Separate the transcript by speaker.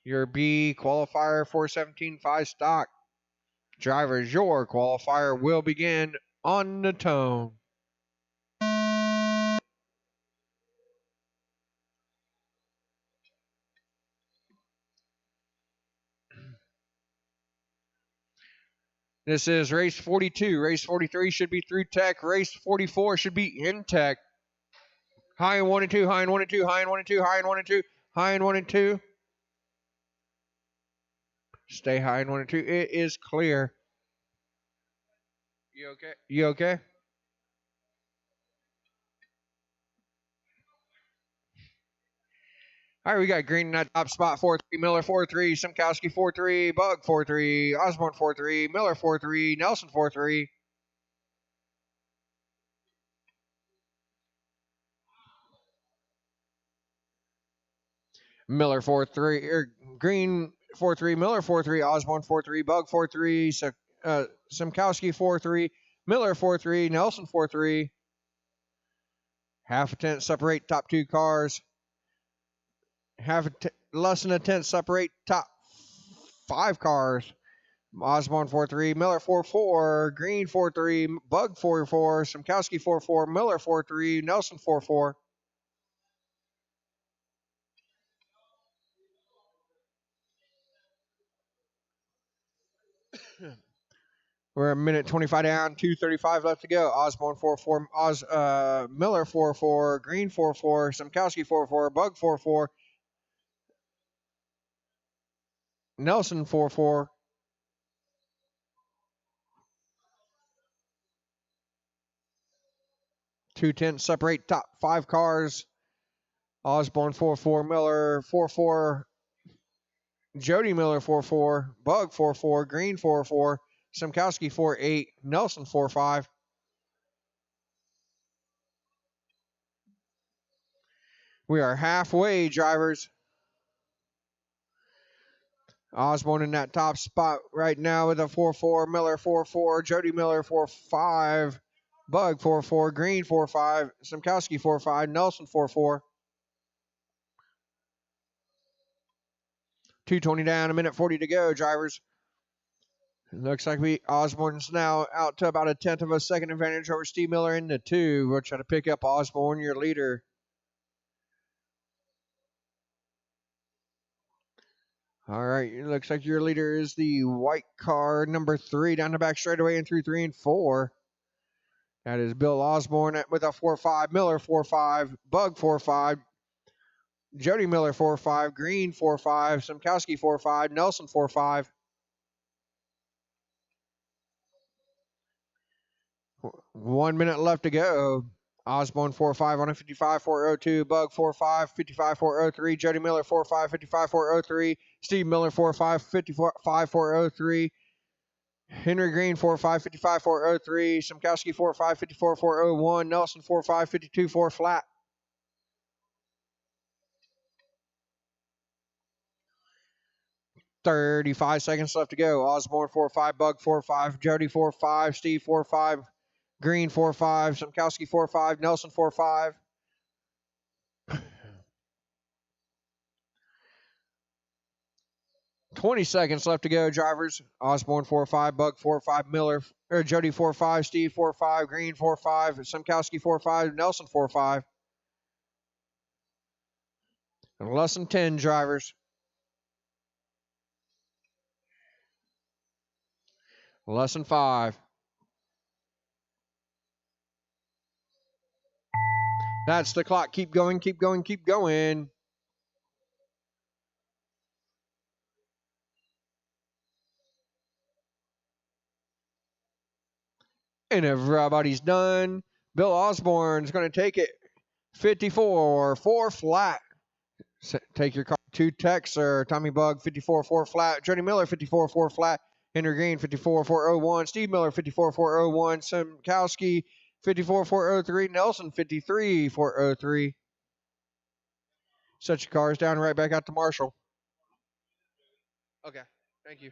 Speaker 1: Your B qualifier 417 5 stock. Drivers, your qualifier will begin on the tone. This is race 42. Race 43 should be through tech. Race 44 should be in tech. High and 1 and 2, high and 1 and 2, high and 1 and 2, high and 1 and 2, high and 1 and 2. Stay high and 1 and 2. It is clear. You okay? You okay? All right, we got green in that top spot. 4-3, Miller 4-3, Simkowski 4-3, Bugg 4-3, Osborn 4-3, Miller 4-3, Nelson 4-3. Miller 4-3, green 4-3, Miller 4-3, Osborn 4-3, Bugg 4-3, Simkowski 4-3, Miller 4-3, Nelson 4-3. Half a tenth separate top two cars. Less than a tenth separate top five cars. Osborn 4-3, Miller 4-4, Green 4-3, Bugg 4-4, Simkowski 4-4, Miller 4-3, Nelson 4-4. We're a minute 25 down, 2:35 left to go. Osborn 4-4, Miller 4-4, Green 4-4, Simkowski 4-4, Bugg 4-4, Nelson 4-4. Two tenths separate top five cars. Osborn 4-4, Miller 4-4, Jody Miller 4-4, Bugg 4-4, Green 4-4, Simkowski 4-8, Nelson 4-5. We are halfway, drivers. Osborn in that top spot right now with a 4-4, Miller 4-4, Jody Miller 4-5, Bugg 4-4, Green 4-5, Simkowski 4-5, Nelson 4-4. 2:20 down, a minute 40 to go, drivers. It looks like Osborn's now out to about a tenth of a second advantage over Steve Miller in the two. We'll try to pick up Osborn, your leader. All right, it looks like your leader is the white car, number 3, down the back straightaway and through 3 and 4. That is Bill Osborn with a 4-5, Miller 4-5, Bugg 4-5, Jody Miller 4-5, Green 4-5, Simkowski 4-5, Nelson 4-5. 1 minute left to go. Osborn 4-5 on a 55-402, Bugg 4-5, 55-403, Jody Miller 4-5, 55-403, Steve Miller 4-5, 55-403, Henry Green 4-5, 55-403, Simkowski 4-5, 54-401, Nelson 4-5, 52-4 flat. $35 seconds left to go. Osborn 4-5, Bugg 4-5, Jody 4-5, Steve 4-5, Green 4-5, Simkowski 4-5, Nelson 4-5. $20 seconds left to go, drivers. Osborn 4-5, Bugg 4-5, Miller or Jody 4-5, Steve 4-5, Green 4-5, Simkowski 4-5, Nelson 4-5. And less than 10, drivers. Less than 5. That's the clock. Keep going, keep going, keep going. And everybody's done. Bill Osborn's going to take it. 54-4 flat. Take your car. 2 techs or Tommy Bugg 54-4 flat. Jody Miller 54-4 flat. Henry Green 54-401. Steve Miller 54-401. Simkowski 54-403. Nelson 53-403. Set your cars down right back out to Marshall. Okay. Thank you.